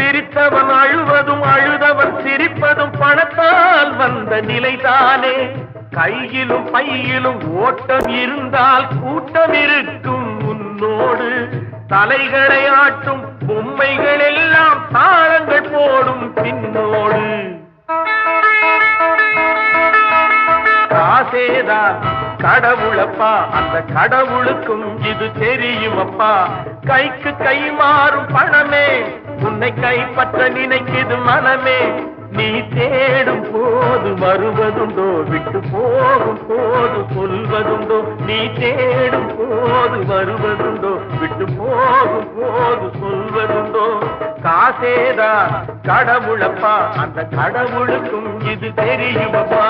சிரித்தவன் அழுவதும் அழுதவன் சிரிப்பதும் பணத்தால் வந்த நிலைதானே. கையிலும் பையிலும் ஓட்டம் இருந்தால் கூட்டம் இருக்கும் உன்னோடு. தலைகளை ஆட்டும் பொம்மைகள் எல்லாம் தாளங்கள் போடும் பின்னோடு. காசேதான் கடவுளப்பா, அந்த கடவுளுக்கும் இது தெரியுமப்பா. கைக்கு கை மாறும் பணமே உன்னை கைப்பற்ற நினைக்குது மனமே. நீ தேடும் போது வருவதுண்டோ, விட்டு போகும் போது சொல்வதுண்டோ. நீ தேடும் போது வருவதுண்டோ, விட்டு போகும் போது சொல்வதுண்டோ. காசேதான் கடவுளப்பா, அந்த கடவுளுக்கும் இது தெரியுமப்பா.